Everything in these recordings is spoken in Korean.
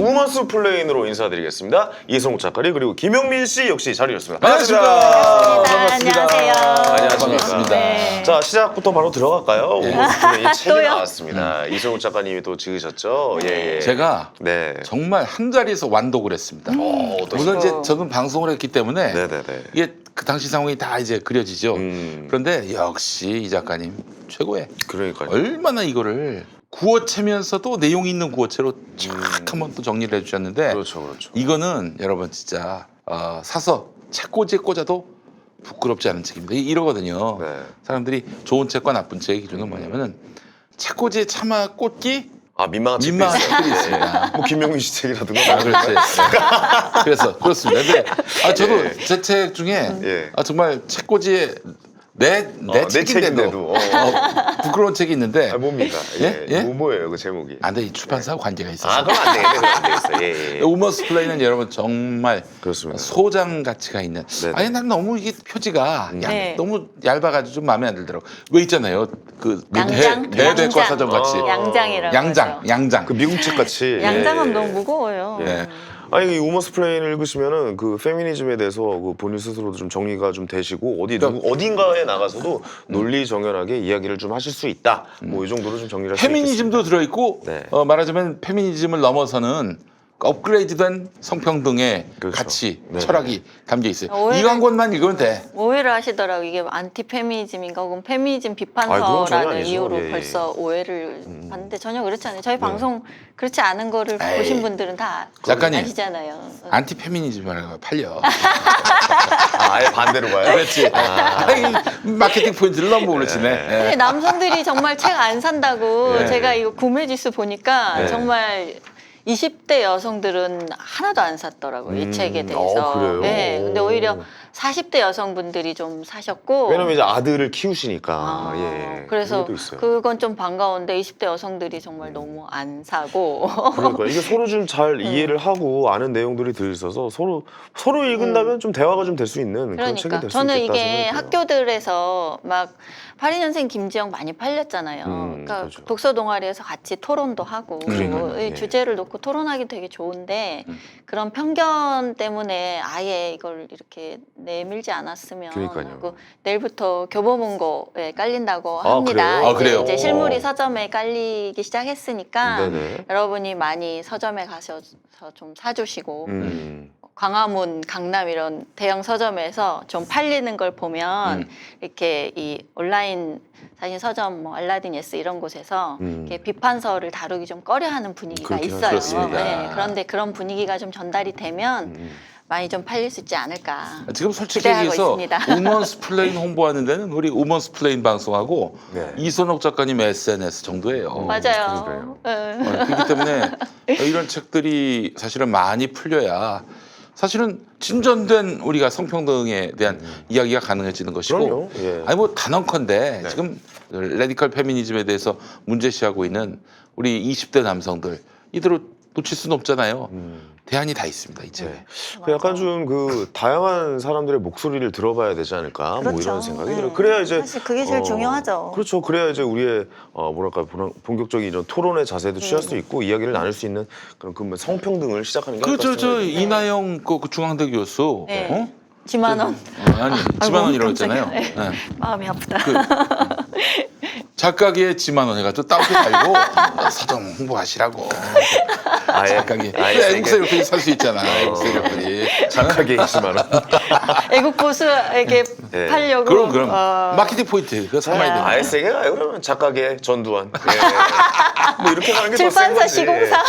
우먼스 플레인으로 인사드리겠습니다. 이성욱 작가님 그리고 김용민 씨 역시 자리였습니다. 반갑습니다. 안녕하세요. 안녕하십니까. 네. 자, 시작부터 바로 들어갈까요? 우먼스 플레인 책이 또요? 나왔습니다. 이성욱 작가님이 또 지으셨죠? 예. 제가 네. 정말 한 자리에서 완독을 했습니다. 어떠신가요? 물론 이제 저는 방송을 했기 때문에 네네네. 이게 그 당시 상황이 다 이제 그려지죠. 그런데 역시 이 작가님 최고의. 그러니까요. 얼마나 이거를 구어체면서도 내용 있는 구어체로 쫙 한번 또 정리를 해주셨는데 그렇죠. 이거는 여러분 진짜 사서 책꽂이에 꽂아도 부끄럽지 않은 책입니다. 이러거든요. 네. 사람들이 좋은 책과 나쁜 책의 기준은 뭐냐면은 책꽂이에 차마 꽂기 아, 민망한 책도 민망한 있어요. 책들이 예. 있습니다. 뭐 김용민 씨 책이라든가. 그렇지. 그래서 그렇습니다. 근데 저도 예. 제 책 중에 예. 정말 책꽂이에 내 내 책인데도 책인데도. 부끄러운 책이 있는데 아, 뭡니까? 예? 예? 뭐예요, 그 제목이? 안 돼, 이 출판사와 관계가 있어서. 아, 그럼 안 되겠네. 그럼 안 되겠어. 예. 우먼스 플레이는 여러분 정말 그렇습니다. 소장 가치가 있는. 네네. 아니 난 너무 이게 표지가 네. 너무 얇아가지고 좀 마음에 안 들더라고. 왜 있잖아요, 그 양장? 대백과 사전 같이. 양장이라고 하죠. 양장. 그 미국 책 같이. 양장은 예. 너무 무거워요. 예. 아니 이 우먼스 플레인을 읽으시면은 그 페미니즘에 대해서 그 본인 스스로도 좀 정리가 좀 되시고 어딘가에 나가서도 논리 정연하게 이야기를 좀 하실 수 있다. 뭐 이 정도로 좀 정리를 할 수 있겠습니다. 페미니즘도 들어있고 네. 말하자면 페미니즘을 넘어서는 업그레이드된 성평등의 그렇죠. 가치, 네. 철학이 담겨 있어요. 오해를- 이 광고만 읽으면 돼. 오해를 하시더라고요. 이게 안티 페미니즘인가 혹은 페미니즘 아니, 그건 전혀 비판서라는 아니죠. 이유로 예, 예. 벌써 오해를 받는데 전혀 그렇지 않아요. 저희 방송 그렇지 않은 거를 에이. 보신 분들은 다 작가님. 아시잖아요. 안티 페미니즘이라고 팔려. 아예 반대로 봐요. 그렇지. 마케팅 포인트를 너무 그렇지네. 근데 남성들이 정말 책 안 산다고 네. 제가 이거 구매 지수 보니까 네. 정말 20대 여성들은 하나도 안 샀더라고요. 이 책에 대해서. 그래요? 네. 근데 오히려 오. 40대 여성분들이 좀 사셨고 왜냐면 이제 아들을 키우시니까. 아, 예. 그래서 그게 또 있어요. 그건 좀 반가운데 20대 여성들이 정말 너무 안 사고 그러니까 이게 서로 좀 잘 이해를 하고 아는 내용들이 들있어서 서로 읽은다면 좀 대화가 좀 될 수 있는 그런 책이 그러니까 될 수 저는 있겠다 이게 생각이 들어요. 학교들에서 막 82년생 김지영 많이 팔렸잖아요. 그러니까 그렇죠. 독서 동아리에서 같이 토론도 하고 그러니까요. 이 예. 주제를 놓고 토론하기 되게 좋은데 그런 편견 때문에 아예 이걸 이렇게 내밀지 않았으면 그러니까요. 하고 내일부터 교보문고에 깔린다고 아, 합니다. 그래요? 아, 그래요? 이제 실물이 서점에 깔리기 시작했으니까 네네. 여러분이 많이 서점에 가셔서 좀 사주시고 광화문, 강남 이런 대형 서점에서 좀 팔리는 걸 보면 이렇게 이 온라인 사실 서점, 뭐 알라딘 예스 이런 곳에서 이렇게 비판서를 다루기 좀 꺼려하는 분위기가 그렇긴 있어요. 그렇습니다. 네, 그런데 그런 분위기가 좀 전달이 되면 많이 좀 팔릴 수 있지 않을까. 지금 솔직히 기대하고 얘기해서 있습니다. 우먼스 플레인 홍보하는 데는 우리 우먼스 플레인 방송하고 네. 이선옥 작가님 SNS 정도예요. 맞아요. 네. 그렇기 때문에 이런 책들이 사실은 많이 풀려야 사실은 진전된 우리가 성평등에 대한 이야기가 가능해지는 것이고 그럼요. 예. 아니 뭐 단언컨대 네. 지금 레디컬 페미니즘에 대해서 문제시하고 있는 우리 20대 남성들 이대로 놓칠 수는 없잖아요. 대안이 다 있습니다 이제. 네. 그 약간 좀 그 다양한 사람들의 목소리를 들어봐야 되지 않을까 뭐 그렇죠. 이런 생각이 네. 들어요. 그래야 이제 사실 그게 제일 중요하죠. 그렇죠. 그래야 이제 우리의 뭐랄까 본격적인 이런 토론의 자세도 취할 수 있고 이야기를 나눌 수 있는 그런 그 성평등을 시작하는 게 아닐까 그저 생각이 들어요. 이나영 그 중앙대 교수 네. 어? 지만원 아니 지만원이라고 깜짝이야. 했잖아요. 네. 네. 마음이 아프다. 작가계의 지만원 해가지고 따로 달고 서점 홍보하시라고. 아예 작가계. 아예 그래, 애국 세력들이 살 수 있잖아. 애국 세력들이. 작가계 있지만 애국 보수에게 네. 팔려고. 그럼 마케팅 포인트 그거 삼아야 돼. 아예 세게 가요. 그러면 작가계 전두환. 예. 뭐 이렇게 가는 게 더 센 출판사 거지. 시공사.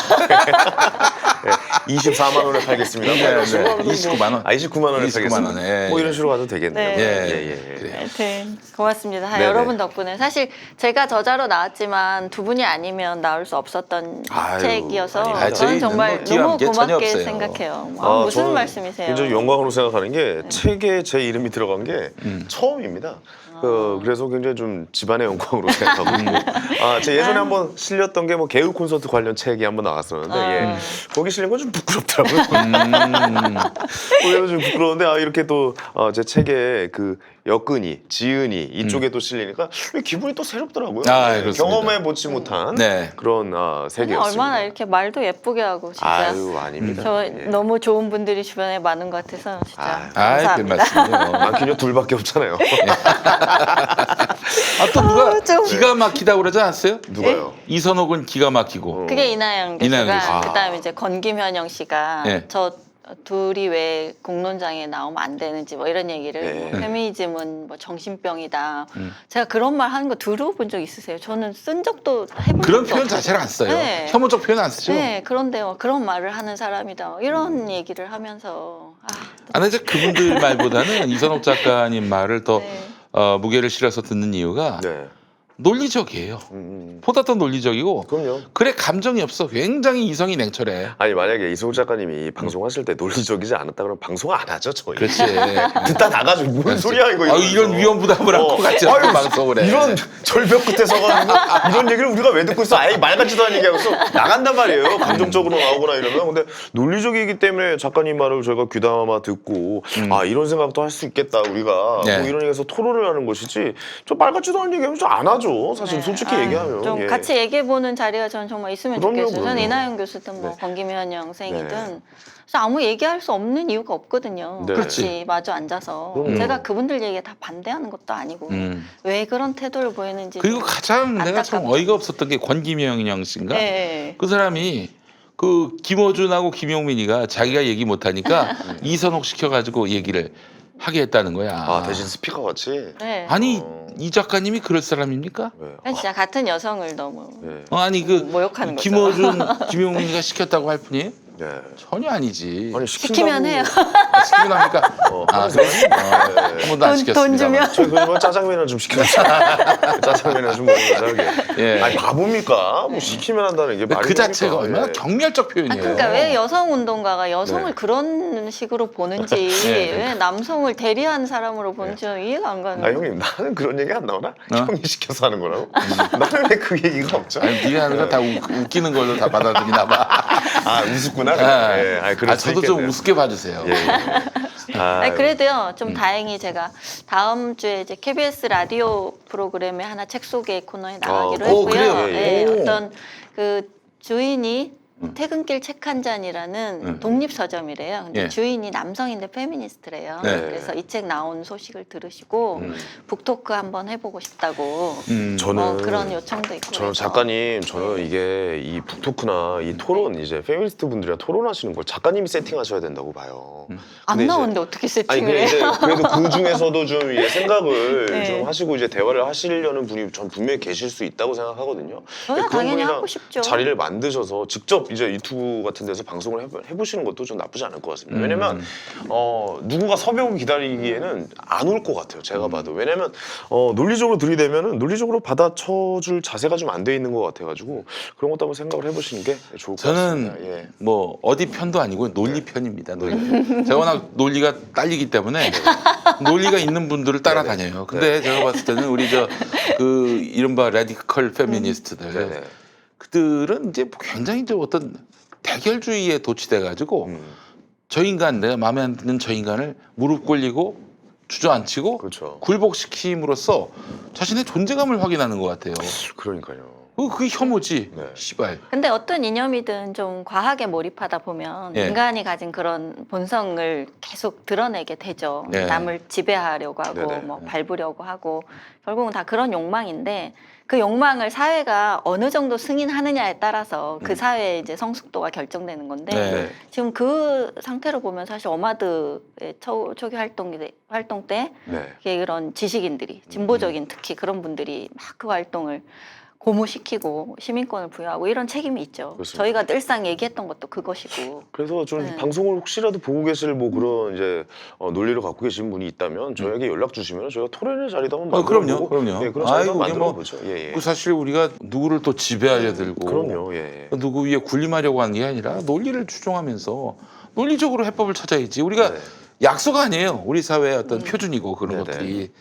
24만 원에 팔겠습니다. 네, 네. 지금 하면 뭐 29만 원. 29만 원에 29만 팔겠습니다. 원에. 뭐 이런 식으로 가도 되겠네요. 네. 예. 그래요. 하여튼 고맙습니다. 네네. 여러분 덕분에 사실 제가 저자로 나왔지만 두 분이 아니면 나올 수 없었던 아유, 책이어서 아닙니다. 저는 저희는 정말 뭐 기여한 너무 게 전혀 고맙게 없어요. 생각해요. 무슨 저는 말씀이세요? 굉장히 영광으로 생각하는 게 책에 제 이름이 들어간 게 처음입니다. 그래서 굉장히 좀 집안의 영광으로 생각하고 있고 제 예전에 한번 실렸던 게 뭐 개그 콘서트 관련 책이 한번 나왔었는데 예. 거기 실린 건 좀 부끄럽더라고요. 왜냐면 좀 부끄러운데 이렇게 또 제 책에 그 여근이, 지은이 이쪽에 또 실리니까 기분이 또 새롭더라고요. 네, 그렇습니다. 경험해보지 못한 네. 그런 아니, 세계였습니다. 얼마나 이렇게 말도 예쁘게 하고 진짜. 아유 아닙니다. 저 예. 너무 좋은 분들이 주변에 많은 것 같아서 진짜 아이, 별 감사합니다. 말씀이요. 많긴요 둘밖에 없잖아요. 또 누가 좀. 기가 막히다고 그러지 않았어요? 누가요? 이선옥은 기가 막히고. 그게 이나영 이나영 교수가 교수. 그다음에 이제 권김현영 씨가 네. 저 둘이 왜 공론장에 나오면 안 되는지 뭐 이런 얘기를 네. 뭐 페미니즘은 뭐 정신병이다. 음. 제가 그런 말 하는 거 들어본 적 있으세요? 저는 쓴 적도 해본 그런 적도 표현 없어요. 자체를 안 써요. 네. 혐오적 표현 안 쓰죠. 네, 그런데 그런 말을 하는 사람이다. 이런 얘기를 하면서 근데 이제 그분들 말보다는 이선옥 작가님 말을 더 네. 무게를 실어서 듣는 이유가 네. 논리적이에요. 보다 더 논리적이고 그럼요. 그래 감정이 없어. 굉장히 이성이 냉철해. 아니 만약에 이소호 작가님이 방송하실 때 논리적이지 않았다 그러면 방송 안 하죠 저희. 그렇지. 듣다 나가지고 뭔 소리야 이거. 이런 위험 부담을 안고 같이 아유, 방송을 해. 이런 절벽 끝에 서가지고 이런 얘기를 우리가 왜 듣고 있어? 아예 말 같지도 않은 얘기하고 있어. 나간단 말이에요. 감정적으로 나오거나 이러면. 근데 논리적이기 때문에 작가님 말을 저희가 귀담아 듣고 이런 생각도 할 수 있겠다 우리가 네. 뭐 이런 얘기해서 토론을 하는 것이지 저 말 같지도 않은 얘기하면 좀 안 하죠. 사실 네. 솔직히 얘기하면. 좀 예. 같이 얘기해보는 자리가 저는 정말 있으면 그럼요, 좋겠어요. 저는 그럼요. 이나영 교수든 뭐 네. 권김현 선생이든 네. 그래서 아무 얘기할 수 없는 이유가 없거든요. 네. 같이 마주 앉아서 그럼요. 제가 그분들 얘기에 다 반대하는 것도 아니고 왜 그런 태도를 보이는지 그리고 가장 내가 참 안타깝죠. 어이가 없었던 게 권김영 씨인가? 네. 그 사람이 그 김어준하고 김용민이가 자기가 얘기 못하니까 이선옥 시켜가지고 얘기를 하게 했다는 거야. 대신 스피커 같이. 네. 아니 이 작가님이 그럴 사람입니까? 네. 진짜 같은 여성을 너무 네. 아니 그 모욕하는 거죠. 김어준, 김용민이가 시켰다고 할 뿐이에요? 네. 전혀 아니지. 아니 시키면 해요. 시키면 합니까? 그래? 한 번도 안 돈 시켰습니다. 주면. 저희 그러면 짜장면을 좀 시켜주세요. 짜장면을 좀 먹으면서 하게. 예. 아니 바보입니까? 뭐 시키면 한다는 게 말이 그 자체가 됩니까? 얼마나 예. 경멸적 표현이에요. 그러니까 왜 여성 운동가가 여성을 네. 그런 식으로 보는지 네. 왜 남성을 대리하는 사람으로 보는지 저는 이해가 안 가는 거예요. 형님 나는 그런 얘기 안 나오나? 형이 시켜서 하는 거라고? 나는 왜 그 얘기가 없죠? 아니 네가 하는 건 다 웃기는 걸로 다 받아들이나 봐. 우습구나. 그럴 수 저도 좀 있겠네요. 우습게 봐주세요. 예, 예. 아니, 그래도요 좀 다행히 제가 다음 주에 이제 KBS 라디오 프로그램에 하나 책 소개 코너에 나가기로 했고요. 그래요? 예, 오. 어떤 그 주인이 퇴근길 책 한 잔이라는 독립 서점이래요. 근데 예. 주인이 남성인데 페미니스트래요. 네. 그래서 이 책 나온 소식을 들으시고 북토크 한번 해보고 싶다고 저는 그런 요청도 있고. 저는 그래서. 작가님 저는 이게 이 북토크나 이 토론 이제 페미니스트 분들이랑 토론하시는 걸 작가님이 세팅하셔야 된다고 봐요. 안 근데 이제- 나오는데 어떻게 아니 세팅을 근데 해요? 이제 그래도 그 중에서도 좀 이제 생각을 네. 좀 하시고 이제 대화를 하시려는 분이 전 분명히 계실 수 있다고 생각하거든요. 저야 그런 당연히 분이랑 하고 싶죠. 자리를 만드셔서 직접 이제 유튜브 같은 데서 방송을 해보시는 것도 좀 나쁘지 않을 것 같습니다. 왜냐면 누군가 섭외오고 기다리기에는 안 올 것 같아요. 제가 봐도. 왜냐면 논리적으로 들이대면은 논리적으로 받아쳐줄 자세가 좀 안 돼 있는 것 같아가지고 그런 것도 한번 생각을 해보시는 게 좋을 것 저는 같습니다. 예. 뭐 어디 편도 아니고 논리 편입니다. 논리. 제가 워낙 논리가 딸리기 때문에 논리가 있는 분들을 따라다녀요. 근데 제가 봤을 때는 우리 그 이른바 라디컬 페미니스트들 네네. 그들은 이제 굉장히 좀 어떤 대결주의에 도취돼 가지고 저 인간 내가 마음에 안 드는 저 인간을 무릎 꿇리고 주저앉히고 그렇죠. 굴복시킴으로써 자신의 존재감을 확인하는 것 같아요. 그러니까요. 그게 혐오지. 네. 시발. 근데 어떤 이념이든 좀 과하게 몰입하다 보면 예. 인간이 가진 그런 본성을 계속 드러내게 되죠. 예. 남을 지배하려고 하고 네네. 뭐 밟으려고 하고 결국은 다 그런 욕망인데 그 욕망을 사회가 어느 정도 승인하느냐에 따라서 그 사회의 이제 성숙도가 결정되는 건데 네. 지금 그 상태로 보면 사실 어마드의 초기 활동 때 네. 이런 지식인들이 진보적인 특히 그런 분들이 막 그 활동을 고무시키고 시민권을 부여하고 이런 책임이 있죠. 그렇습니다. 저희가 늘상 얘기했던 것도 그것이고. 그래서 좀 네. 방송을 혹시라도 보고 계실 뭐 그런 이제 논리를 갖고 계신 분이 있다면 저에게 연락 주시면 저희가 토론의 자리도 한번 그럼요, 만들어보고 그럼요. 예, 그런 자리도 아이고, 한번 이게 뭐 만들어보죠. 예, 예. 그 사실 우리가 누구를 또 지배하려 들고 그럼요. 예, 예. 누구 위에 군림하려고 하는 게 아니라 논리를 추종하면서 논리적으로 해법을 찾아야지. 우리가 네. 약속 아니에요. 우리 사회의 어떤 표준이고 그런 네네. 것들이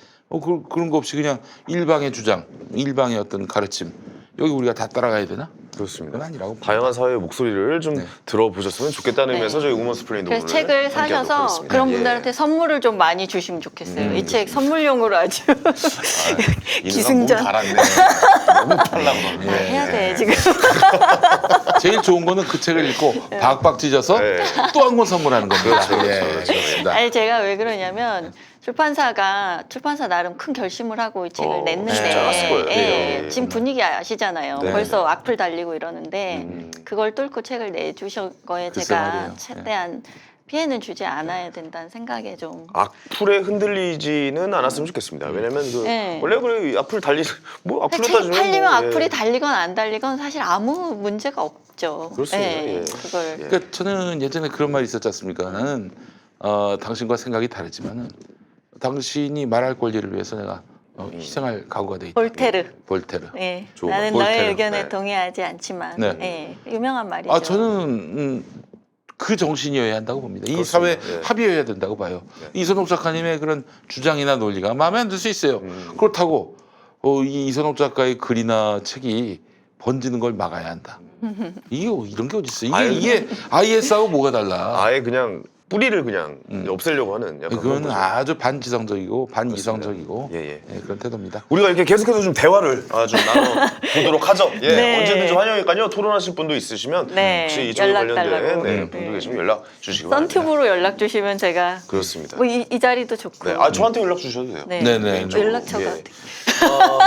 그런 거 없이 그냥 일방의 주장, 일방의 어떤 가르침 여기 우리가 다 따라가야 되나? 그렇습니다. 그건 아니라고. 다양한 사회의 목소리를 좀 네. 들어보셨으면 좋겠다는 네. 의미에서 저희 우먼스 플레인도 그래서 오늘 책을 함께하도록 사셔서 하겠습니다. 그런 예. 분들한테 선물을 좀 많이 주시면 좋겠어요. 이 책 선물용으로 아주 기승전. 너무 달았네. 너무 달라고. 아, 해야 돼 지금. 제일 좋은 거는 그 책을 읽고 박박 찢어서 네. 또 한 권 선물하는 겁니다. 그렇죠, 그렇죠, 예, 그렇죠. 그렇습니다. 아니 제가 왜 그러냐면 출판사 나름 큰 결심을 하고 이 책을 냈는데 쉽지 않았을 거예요. 예, 예. 지금 분위기 아시잖아요. 네. 벌써 악플 달리고 이러는데 그걸 뚫고 책을 내주신 거에 글쎄 제가 말이에요. 최대한 피해는 주지 않아야 된다는 생각에 좀 악플에 흔들리지는 않았으면 좋겠습니다. 왜냐면 그 네. 원래 그래 악플 달리 뭐 악플로 책이 따지면 팔리면 뭐, 예. 악플이 달리건 안 달리건 사실 아무 문제가 없죠. 그렇습니다. 예. 그걸 예. 그러니까 저는 예전에 그런 말이 있었지 않습니까? 나는 당신과 생각이 다르지만은 당신이 말할 권리를 위해서 내가 희생할 각오가 돼 있다. 볼테르. 예. 좋은 나는 말. 너의 볼테르. 의견에 네. 동의하지 않지만 네. 예. 유명한 말이죠. 아 저는 그 정신이어야 한다고 봅니다. 이 그렇습니다. 사회 예. 합의여야 된다고 봐요. 네. 이선옥 작가님의 그런 주장이나 논리가 마음에 안 들 수 있어요. 그렇다고 이 이선옥 작가의 글이나 책이 번지는 걸 막아야 한다. 이게 이런 게 어디 있어? 이게 IS하고 뭐가 달라? 아예 그냥 뿌리를 그냥 없애려고 하는 약간 그런 그거는 거죠. 아주 반지성적이고 반이성적이고 예, 예. 그런 태도입니다. 우리가 이렇게 계속해서 좀 대화를 좀 나눠보도록 하죠. 예, 네. 언제든지 환영이니까요. 토론하실 분도 있으시면 네, 혹시 이쪽에 연락 관련된 달라고. 분도 계시면 연락 주시기 바랍니다. 썬튜브로 연락 주시면 제가 그렇습니다. 뭐 이 자리도 좋고. 네, 저한테 연락 주셔도 돼요. 네. 네네. 연락처가 예.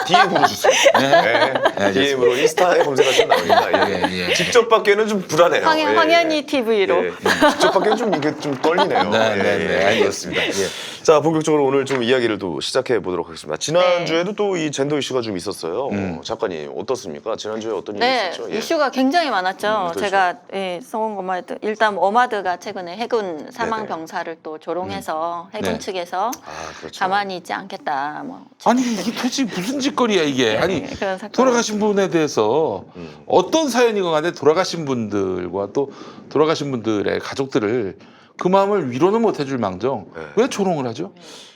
DM으로 주세요. 네. DM으로 인스타에 검색하시면 나옵니다. 예. 예, 예. 직접 받기에는 좀 불안해요. 황현이 TV로. 예. 직접 받기는 좀 이게 좀 떨리네요. 네, 알겠습니다. 예. 자, 본격적으로 오늘 좀 이야기를 또 시작해 보도록 하겠습니다. 지난주에도 또 이 젠더 이슈가 좀 있었어요. 작가님 어떻습니까? 지난주에 어떤 일이 네, 있었죠? 예. 이슈가 굉장히 많았죠. 그렇죠. 제가 써온 것만 해도 일단 어마드가 최근에 해군 사망 네네. 병사를 또 조롱해서 해군 네. 측에서 그렇죠. 가만히 있지 않겠다. 뭐 아니 이게 도대체 무슨 짓거리야 이게? 아니 그런 사건. 돌아가신 분에 대해서 어떤 사연이건 간에 돌아가신 분들과 또 돌아가신 분들의 가족들을 그 마음을 위로는 못 해줄 망정 네. 왜 조롱을 하죠?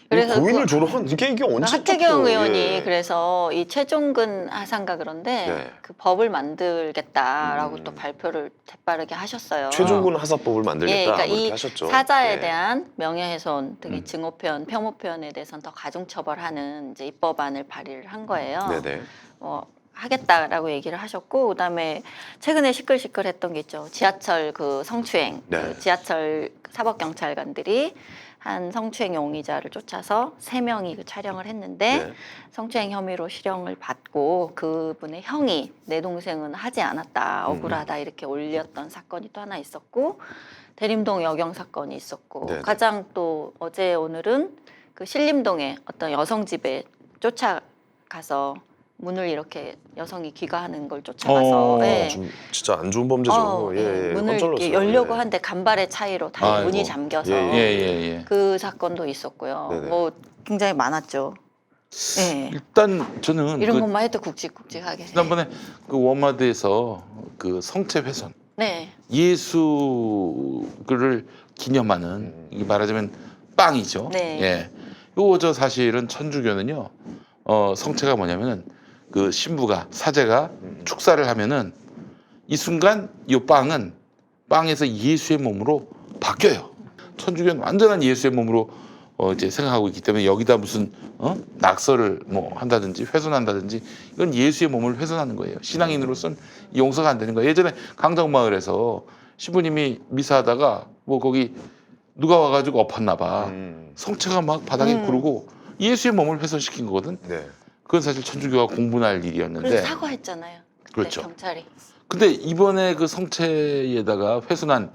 그래서 고인을 조롱한 이게 언제 하태경 또, 의원이 예. 그래서 이 최종근 하상가 그런데 네. 그 법을 만들겠다라고 또 발표를 재빠르게 하셨어요. 최종군 하사법을 만들겠다 예, 그러니까 뭐 이렇게 이 하셨죠. 사자에 예. 대한 명예훼손, 특히 증오표현, 혐오표현에 대해서는 더 가중처벌하는 이제 입법안을 발의를 한 거예요. 네네. 하겠다라고 얘기를 하셨고, 그다음에 최근에 시끌시끌했던 게 있죠. 지하철 그 성추행, 네. 그 지하철 사법경찰관들이 한 성추행 용의자를 쫓아서 3명이 그 촬영을 했는데 네. 성추행 혐의로 실형을 받고 그분의 형이 내 동생은 하지 않았다, 억울하다 이렇게 올렸던 사건이 또 하나 있었고, 대림동 여경 사건이 있었고, 네네. 가장 또 어제 오늘은 그 신림동에 어떤 여성 집에 쫓아가서 문을 이렇게 여성이 귀가하는 걸 쫓아가서 예. 좀 진짜 안 좋은 범죄죠. 문을 깜짝 이렇게 놀랐어요. 열려고 예. 하는데 간발의 차이로 다 아이고. 문이 잠겨서 예예예. 그 사건도 있었고요. 네네. 뭐 굉장히 많았죠. 예. 일단 저는 이런 그 것만 해도 굵직굵직하게. 지난번에 그 워마드에서 그 성체 훼손 네. 예수를 기념하는 이 말하자면 빵이죠. 네. 예. 요거 저 사실은 천주교는요. 성체가 뭐냐면은 그 신부가 사제가 축사를 하면은 이 순간 이 빵은 빵에서 예수의 몸으로 바뀌어요. 천주교는 완전한 예수의 몸으로 이제 생각하고 있기 때문에 여기다 무슨 낙서를 뭐 한다든지 훼손한다든지 이건 예수의 몸을 훼손하는 거예요. 신앙인으로서는 용서가 안 되는 거예요. 예전에 강정마을에서 신부님이 미사하다가 뭐 거기 누가 와가지고 엎었나 봐. 성체가 막 바닥에 구르고 예수의 몸을 훼손시킨 거거든. 네. 그건 사실 천주교가 공분할 일이었는데. 그래서 사과했잖아요. 그때 그렇죠. 경찰이. 근데 이번에 그 성체에다가 훼손한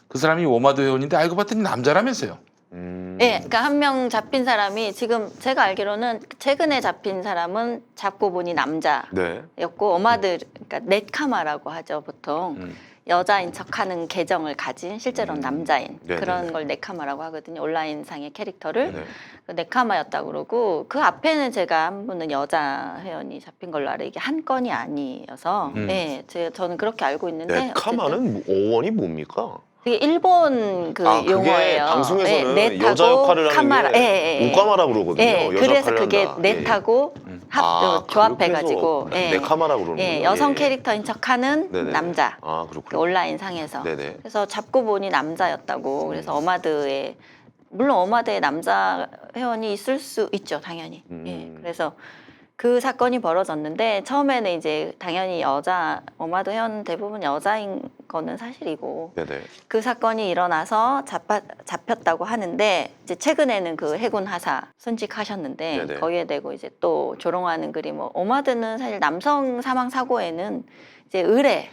그 사람이 워마드 회원인데 알고 봤더니 남자라면서요. 네, 그러니까 한 명 잡힌 사람이 지금 제가 알기로는 최근에 잡힌 사람은 잡고 보니 남자였고 네. 어마드, 그러니까 넷카마라고 하죠 보통. 여자인 척하는 계정을 가진 실제로는 남자인 네네. 그런 걸 넷카마라고 하거든요. 온라인상의 캐릭터를 네. 그 넷카마였다고 그러고 그 앞에는 제가 한 분은 여자 회원이 잡힌 걸로 알아요. 이게 한 건이 아니어서 네, 저는 그렇게 알고 있는데 어쨌든 네카마는 어원이 뭡니까? 그게 일본 그 그게 용어예요. 방송에서는 넷하고 여자 역할을 하는 카마라. 게 오카마라고 그러거든요. 예, 여자 그래서 역할을 그게 한다. 넷하고 조합해가지고 네카마라고 그러는 예, 거예요. 여성 예. 캐릭터인 척하는 네네. 남자 아, 그 그렇군요. 온라인 상에서 네네. 그래서 잡고 보니 남자였다고 그래서 어마드에 물론 어마드에 남자 회원이 있을 수 있죠 당연히 예, 그래서 그 사건이 벌어졌는데 처음에는 이제 당연히 여자 어마드 회원 대부분 여자인 거는 사실이고 네네. 그 사건이 일어나서 잡혔다고 하는데 이제 최근에는 그 해군 하사 순직하셨는데 네네. 거기에 대고 이제 또 조롱하는 글이 뭐 오마드는 사실 남성 사망 사고에는 이제 의뢰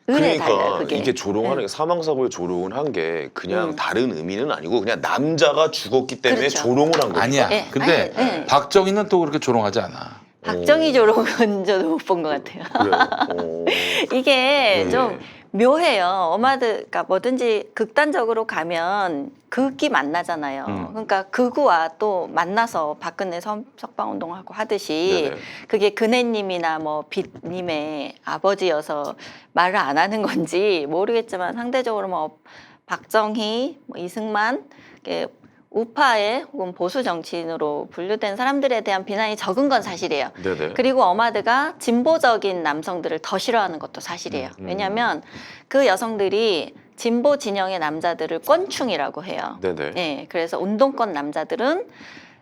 달려요 그러니까 그게. 이게 조롱하는 게 사망 사고에 조롱을 한 게 그냥 다른 의미는 아니고 그냥 남자가 죽었기 때문에 그렇죠. 조롱을 한 거죠. 아니야. 예, 근데 아니, 예. 박정희는 또 그렇게 조롱하지 않아. 박정희 조롱은 저도 못 본 것 같아요. 그래요. 이게 네. 좀 묘해요. 어마드가 뭐든지 극단적으로 가면 극이 만나잖아요. 그러니까 극우와 또 만나서 박근혜 석방운동하고 하듯이 네네. 그게 근혜님이나 뭐 빛님의 아버지여서 말을 안 하는 건지 모르겠지만 상대적으로 뭐 박정희, 뭐 이승만 이렇게 우파의 혹은 보수 정치인으로 분류된 사람들에 대한 비난이 적은 건 사실이에요. 네네. 그리고 어마드가 진보적인 남성들을 더 싫어하는 것도 사실이에요. 왜냐하면 그 여성들이 진보 진영의 남자들을 꼰충이라고 해요. 네네. 네, 그래서 운동권 남자들은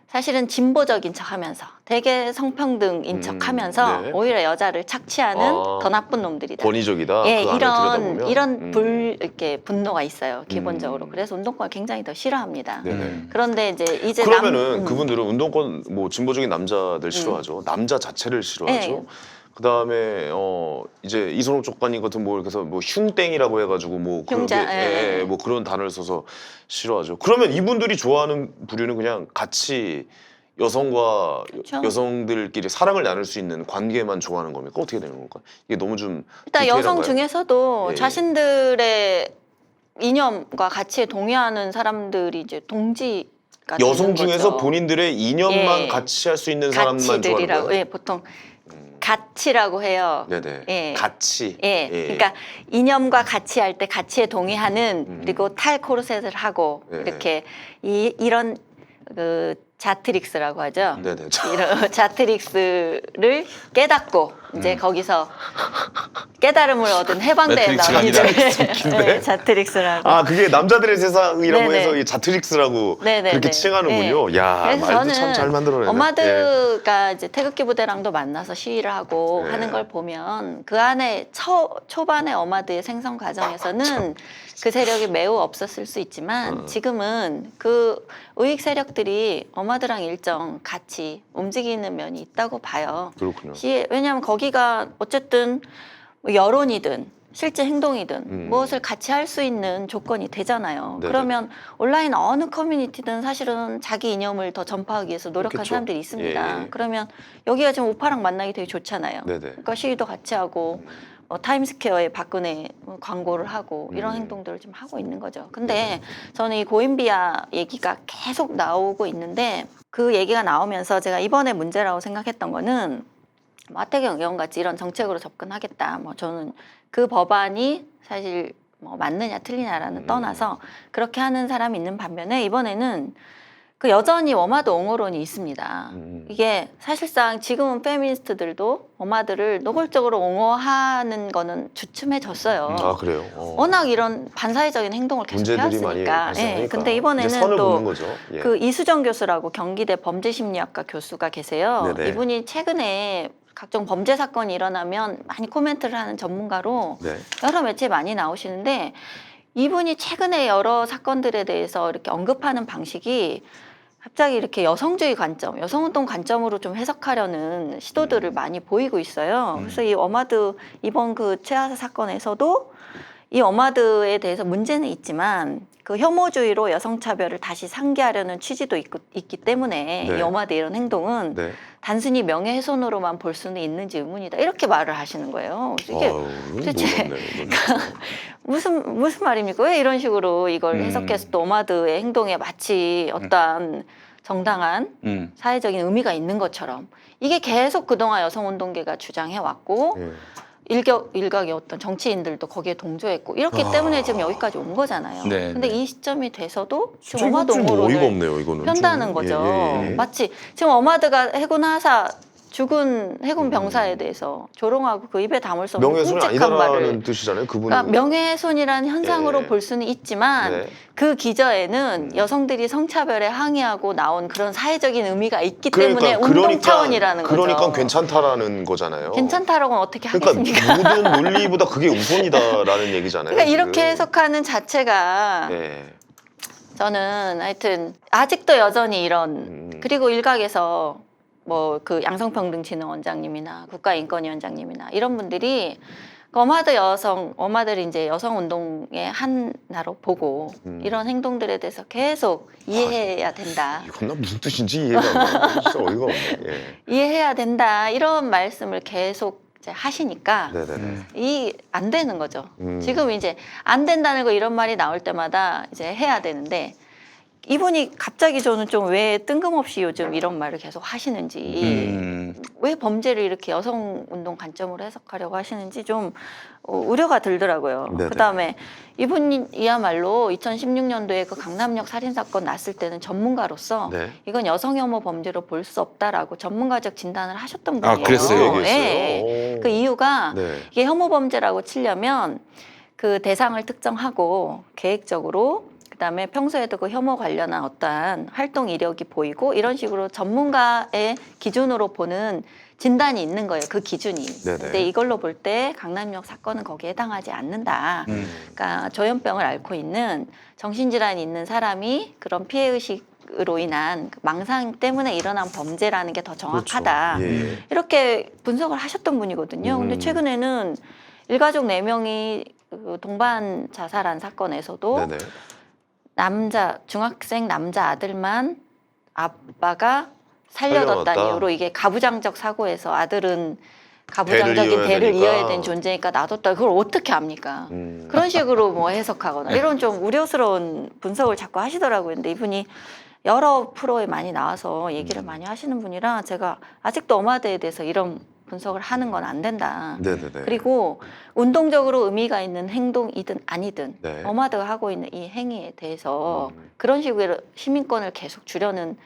사실은 진보적인 척하면서 되게 성평등인 척하면서 네. 오히려 여자를 착취하는 아, 더 나쁜 놈들이다. 권위적이다. 예, 그 안을 들여다보면. 이런 이렇게 분노가 있어요. 기본적으로. 그래서 운동권을 굉장히 더 싫어합니다. 네네. 그런데 이제 그러면은 그분들은 운동권 뭐 진보적인 남자들 싫어하죠. 남자 자체를 싫어하죠. 네. 그다음에 이제 이선호 쪽관님 같은 뭐 이렇게 해서 뭐 흉땡이라고 해가지고 뭐 그런 게 흉자, 예. 뭐 그런 단어를 써서 싫어하죠. 그러면 이분들이 좋아하는 부류는 그냥 같이 여성과 그렇죠. 여성들끼리 사랑을 나눌 수 있는 관계만 좋아하는 겁니까? 어떻게 되는 건가? 이게 너무 좀 일단 여성 디테일한가요? 중에서도 예, 예. 자신들의 이념과 가치에 동의하는 사람들이 이제 동지가 여성 되는 중에서 거죠. 본인들의 이념만 예. 같이 할 수 있는 사람만 좋아하는 가치들이라고 거예요? 예, 보통 가치라고 해요. 네네. 예. 같이. 예, 그러니까 이념과 같이 할 때 가치에 동의하는 그리고 탈 코르셋을 하고 네. 이렇게 이런 그 자트릭스라고 하죠. 네네. 이런 자트릭스를 깨닫고 이제 거기서 깨달음을 얻은 해방된 매트릭스가 남이들 아니라 네, 자트릭스라고. 아 그게 남자들의 세상이라고 네네. 해서 이 자트릭스라고 네네네. 그렇게 칭하는군요. 야 그래서 말도 저는 참 잘 만들어내네. 예. 어마드가 이제 태극기 부대랑도 만나서 시위를 하고 네. 하는 걸 보면 그 안에 초반의 어마드의 생성 과정에서는 그 세력이 매우 없었을 수 있지만 지금은 그 우익 세력들이 어마드랑 일정 같이 움직이는 면이 있다고 봐요. 그렇군요. 왜냐하면 거기가 어쨌든 뭐 여론이든 실제 행동이든 무엇을 같이 할 수 있는 조건이 되잖아요. 네네. 그러면 온라인 어느 커뮤니티든 사실은 자기 이념을 더 전파하기 위해서 노력한 그렇겠죠. 사람들이 있습니다. 예, 예. 그러면 여기가 지금 우파랑 만나기 되게 좋잖아요. 네네. 그러니까 시위도 같이 하고 타임스퀘어에 박근혜 광고를 하고 이런 행동들을 좀 하고 있는 거죠. 근데 저는 이 고인비아 얘기가 계속 나오고 있는데 그 얘기가 나오면서 제가 이번에 문제라고 생각했던 거는 하태경 의원 같이 이런 정책으로 접근하겠다. 뭐 저는 그 법안이 사실 뭐 맞느냐 틀리냐라는 떠나서 그렇게 하는 사람이 있는 반면에 이번에는 그 여전히 어마드 옹호론이 있습니다. 이게 사실상 지금은 페미니스트들도 어마드를 노골적으로 옹호하는 거는 주춤해졌어요. 아 그래요. 워낙 이런 반사회적인 행동을 계속 문제들이 많이 해왔으니까. 발생하니까. 예, 근데 이제 이번에는 선을 또 긋는 거죠. 예. 그 이수정 교수라고 경기대 범죄심리학과 교수가 계세요. 네네. 이분이 최근에 각종 범죄 사건이 일어나면 많이 코멘트를 하는 전문가로 네. 여러 매체에 많이 나오시는데 이분이 최근에 여러 사건들에 대해서 이렇게 언급하는 방식이 갑자기 이렇게 여성주의 관점, 여성운동 관점으로 좀 해석하려는 시도들을 많이 보이고 있어요. 그래서 이 어마드 이번 그 최하사 사건에서도 이 어마드에 대해서 문제는 있지만 그 혐오주의로 여성차별을 다시 상기하려는 취지도 있기 때문에 네. 이 어마드 이런 행동은 네. 단순히 명예훼손으로만 볼 수는 있는지 의문이다. 이렇게 말을 하시는 거예요. 그래서 이게 도대체 무슨 말입니까? 왜 이런 식으로 이걸 해석해서 또 어마드의 행동에 마치 어떠한 정당한 사회적인 의미가 있는 것처럼 이게 계속 그동안 여성운동계가 주장해왔고 예. 일각의 어떤 정치인들도 거기에 동조했고 이렇기 때문에 지금 여기까지 온 거잖아요. 네, 근데 네. 이 시점이 돼서도 지금 좀 어마드 어이가 옹호론을 없네요. 이거는 편다는 좀. 거죠. 예, 예, 예. 마치 지금 어마드가 해군 하사 죽은 해군 병사에 대해서 조롱하고 그 입에 다물 수 없는 명예훼손이 끔찍한 말을. 아니다라는 뜻이잖아요. 그분은. 그러니까 명예훼손이라는 현상으로 네. 볼 수는 있지만 네. 그 기저에는 여성들이 성차별에 항의하고 나온 그런 사회적인 의미가 있기 때문에 운동 차원이라는 거죠. 그러니까 괜찮다라는 거잖아요. 괜찮다라고는 어떻게 그러니까 하겠습니까? 모든 논리보다 그게 우선이다라는 얘기잖아요. 그러니까 이렇게 지금. 해석하는 자체가 네. 저는 하여튼 아직도 여전히 이런 그리고 일각에서 뭐 그 양성평등진흥원장님이나 국가인권위원장님이나 이런 분들이 어마들이 이제 여성 운동의 하나로 보고 이런 행동들에 대해서 계속 이해해야 된다. 이건 나 무슨 뜻인지 이해가 안 가요. 진짜 어이가 없네. 예. 이해해야 된다. 이런 말씀을 계속 이제 하시니까 네네네. 이 안 되는 거죠. 지금 이제 안 된다는 거 이런 말이 나올 때마다 이제 해야 되는데 이분이 갑자기 저는 좀 왜 뜬금없이 요즘 이런 말을 계속 하시는지 왜 범죄를 이렇게 여성 운동 관점으로 해석하려고 하시는지 좀 우려가 들더라고요. 네네. 그다음에 이분이야말로 2016년도에 그 강남역 살인 사건 났을 때는 전문가로서 네. 이건 여성 혐오 범죄로 볼 수 없다라고 전문가적 진단을 하셨던 분이에요. 아, 그랬어요? 네. 그 이유가 네. 이게 혐오 범죄라고 치려면 그 대상을 특정하고 계획적으로 그다음에 평소에도 그 혐오 관련한 어떠한 활동 이력이 보이고 이런 식으로 전문가의 기준으로 보는 진단이 있는 거예요. 그 기준이. 네네. 근데 이걸로 볼 때 강남역 사건은 거기에 해당하지 않는다. 그러니까 조현병을 앓고 있는 정신질환이 있는 사람이 그런 피해의식으로 인한 그 망상 때문에 일어난 범죄라는 게 더 정확하다. 그렇죠. 예, 예. 이렇게 분석을 하셨던 분이거든요. 근데 최근에는 일가족 4명이 동반 자살한 사건에서도 네네. 중학생 남자 아들만 아빠가 살려뒀다는 살려놨다. 이유로 이게 가부장적 사고에서 아들은 대를 가부장적인 이어야 대를 되니까. 이어야 되는 존재니까 놔뒀다. 그걸 어떻게 합니까? 그런 식으로 뭐 해석하거나 이런 좀 우려스러운 분석을 자꾸 하시더라고요. 근데 이분이 여러 프로에 많이 나와서 얘기를 많이 하시는 분이라 제가 아직도 어마드에 대해서 이런 분석을 하는 건 안 된다. 네네네. 그리고 운동적으로 의미가 있는 행동이든 아니든 네. 어마드가 하고 있는 이 행위에 대해서 그런 식으로 시민권을 계속 주려는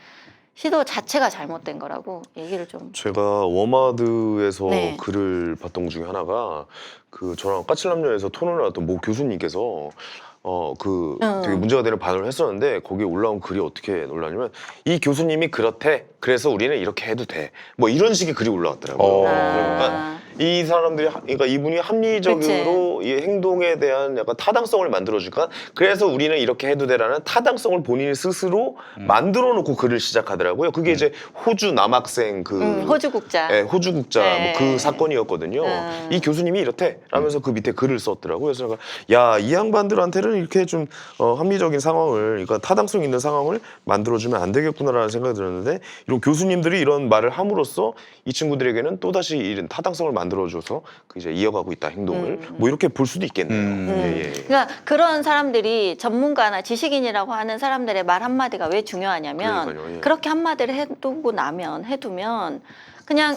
시도 자체가 잘못된 거라고 얘기를 좀. 제가 워마드에서 네. 글을 봤던 것 중에 하나가 그 저랑 까칠남녀에서 토론을 했던 모 교수님께서 되게 문제가 되는 발언을 했었는데 거기에 올라온 글이 어떻게 놀라냐면 이 교수님이 그렇대 그래서 우리는 이렇게 해도 돼 뭐 이런 식의 글이 올라왔더라고요. 그러니까 이 사람들이 그러니까 이분이 합리적으로 이 행동에 대한 약간 타당성을 만들어줄까 그래서 우리는 이렇게 해도 돼라는 타당성을 본인 스스로 만들어 놓고 글을 시작하더라고요. 그게 이제 호주 남학생 호주 국자. 네, 호주 국자 네. 뭐 그 사건이었거든요. 이 교수님이 이렇대 라면서 그 밑에 글을 썼더라고요. 그래서 제가 야, 이 양반들한테는 이렇게 좀 합리적인 상황을 그러니까 타당성 있는 상황을 만들어주면 안 되겠구나라는 생각이 들었는데 이런 교수님들이 이런 말을 함으로써 이 친구들에게는 또다시 이런 타당성을 만들어줘서 그 이제 이어가고 있다 행동을 뭐 이렇게 볼 수도 있겠네요. 예, 예. 그러니까 그런 사람들이 전문가나 지식인이라고 하는 사람들의 말 한마디가 왜 중요하냐면 그러니까요, 예. 그렇게 한마디를 해두면 그냥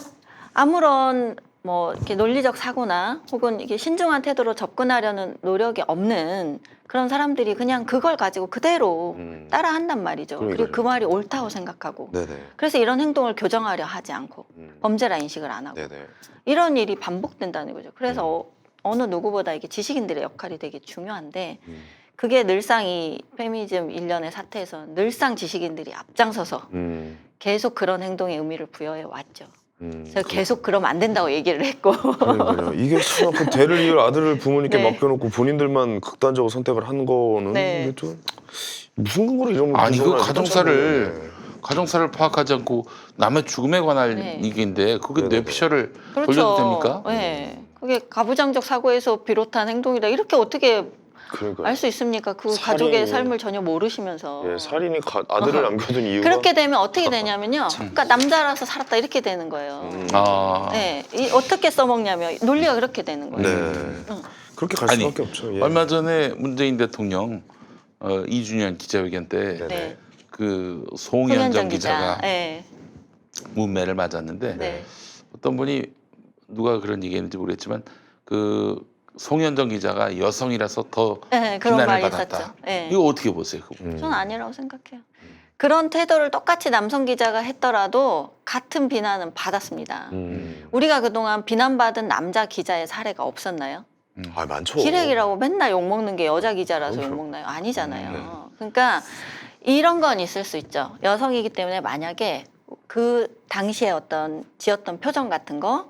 아무런 뭐 이렇게 논리적 사고나 혹은 이게 신중한 태도로 접근하려는 노력이 없는 그런 사람들이 그냥 그걸 가지고 그대로 따라한단 말이죠. 그리고 그러니까요. 그 말이 옳다고 생각하고 네네. 그래서 이런 행동을 교정하려 하지 않고 범죄라 인식을 안 하고 네네. 이런 일이 반복된다는 거죠. 그래서 어느 누구보다 이게 지식인들의 역할이 되게 중요한데 그게 늘상 이 페미니즘 일련의 사태에서 늘상 지식인들이 앞장서서 계속 그런 행동에 의미를 부여해 왔죠. 제가 계속 그러면 안 된다고 얘기를 했고. 그러니까요. 이게 참 그 대를 이을 아들을 부모님께 네. 맡겨놓고 본인들만 극단적으로 선택을 한 거는 네. 이게 또 무슨 근거로 이런 아니 그 분석을 하는지 참 모르겠네. 가정사를 파악하지 않고 남의 죽음에 관한 네. 얘기인데 그게 네네네. 뇌피셜을 그렇죠. 돌려도 됩니까? 네. 그게 가부장적 사고에서 비롯한 행동이다. 이렇게 어떻게 그러니까요. 알 수 있습니까? 그 살인- 가족의 삶을 전혀 모르시면서. 예, 살인이 아들을 남겨둔 이유가 그렇게 되면 어떻게 되냐면요. 그러니까 남자라서 살았다 이렇게 되는 거예요. 아 네. 어떻게 써먹냐면 논리가 그렇게 되는 거예요. 네. 그렇게 갈 아니, 수밖에 없죠. 예. 얼마 전에 문재인 대통령 2주년 기자회견 때 네. 그 송현정 송현정 기자. 기자가 네. 문매를 맞았는데 네. 어떤 분이 누가 그런 얘기했는지 모르겠지만 그 송현정 기자가 여성이라서 더 네, 그런 비난을 말이 받았다. 있었죠. 네. 이거 어떻게 보세요? 그거? 저는 아니라고 생각해요. 그런 태도를 똑같이 남성 기자가 했더라도 같은 비난은 받았습니다. 우리가 그동안 비난받은 남자 기자의 사례가 없었나요? 아, 많죠. 기레기라고 맨날 욕먹는 게 여자 기자라서 그렇죠. 욕먹나요? 아니잖아요. 네. 그러니까 이런 건 있을 수 있죠. 여성이기 때문에 만약에 그 당시에 어떤 지었던 표정 같은 거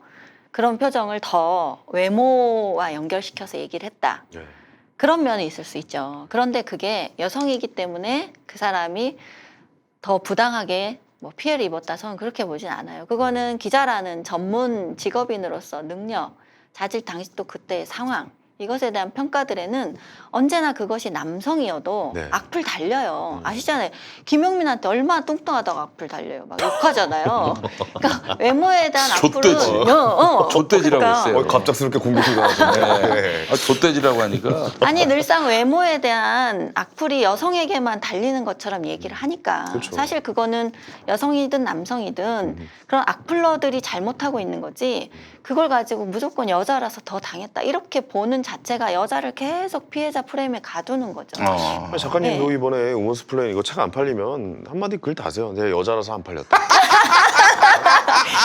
그런 표정을 더 외모와 연결시켜서 얘기를 했다. 네. 그런 면이 있을 수 있죠. 그런데 그게 여성이기 때문에 그 사람이 더 부당하게 뭐 피해를 입었다. 저는 그렇게 보진 않아요. 그거는 기자라는 전문 직업인으로서 능력, 자질 당시 또 그때의 상황 이것에 대한 평가들에는 언제나 그것이 남성이어도 네. 악플 달려요. 아시잖아요. 김용민한테 얼마나 뚱뚱하다고 악플 달려요. 막 욕하잖아요. 그러니까 외모에 대한 악플은 좆돼지. 좆돼지라고 그러니까. 했어요. 갑작스럽게 공격이 나왔네. 네. 아, 좆돼지라고 하니까 아니 늘상 외모에 대한 악플이 여성에게만 달리는 것처럼 얘기를 하니까 그렇죠. 사실 그거는 여성이든 남성이든 그런 악플러들이 잘못하고 있는 거지 그걸 가지고 무조건 여자라서 더 당했다 이렇게 보는 자체가 여자를 계속 피해자 프레임에 가두는 거죠. 작가님도 네. 이번에 우먼스 플레인 이거 책 안 팔리면 한마디 글 다세요. 내가 여자라서 안 팔렸다.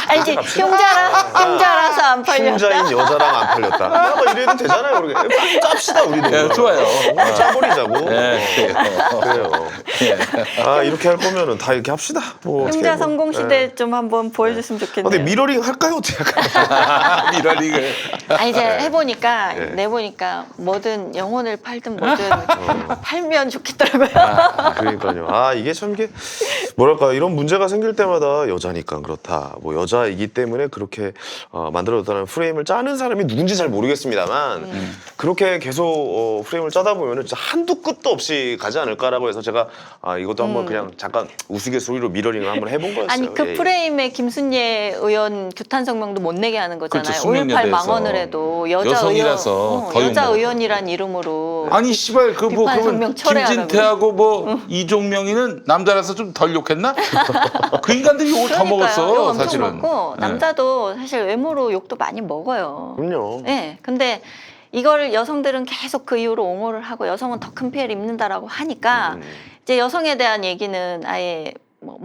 알지? 흉자라서 안 팔렸다. 흉자인 여자랑 안 팔렸다. 뭐 이래도 되잖아요. 우리 빨리 짭시다 우리도. 네, 좋아요. 짜버리자고. 네, 그래요. 아 이렇게 할 거면은 다 이렇게 합시다. 뭐 어떻게 흉자 뭐. 성공 네. 시대 좀 한번 보여줬으면 아, 좋겠네요. 근데 미러링 할까요? 어떻게 할까요? 미러링을 아니 이제 해보니까 네. 내보니까 뭐든 영혼을 팔든 뭐든 팔면 좋겠더라고요. 그러니까요. 아 이게 참 이게 뭐랄까 이런 문제가 생길 때마다 여자니까 그렇다. 뭐 여자이기 때문에 그렇게 만들어졌다는 프레임을 짜는 사람이 누군지 잘 모르겠습니다만 그렇게 계속 프레임을 짜다 보면은 진짜 한두 끝도 없이 가지 않을까라고 해서 제가 이것도 한번 그냥 잠깐 우스갯소리로 미러링을 한번 해본 거였어요. 아니 그 예, 예. 프레임에 김순예 의원 규탄 성명도 못 내게 하는 거잖아요. 그렇죠, 5.18 숙명여대에서. 망언을 해도 여성이라서 더 여자 욕먹었다. 의원이란 이름으로 아니 씨발 그 뭐 비판 그러면 성명 철회하라고. 김진태하고 뭐 이종명이는 남자라서 좀 덜 욕했나? 그 인간들이 욕을 더 그러니까요. 욕 먹었어 엄청 사실은. 먹고 네. 남자도 사실 외모로 욕도 많이 먹어요. 그럼요. 네, 근데 이걸 여성들은 계속 그 이후로 옹호를 하고 여성은 더 큰 피해를 입는다라고 하니까 이제 여성에 대한 얘기는 아예 뭐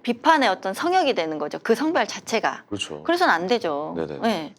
비판의 어떤 성역이 되는 거죠. 그 성별 자체가. 그렇죠. 그래서는 안 되죠. 네네. 네.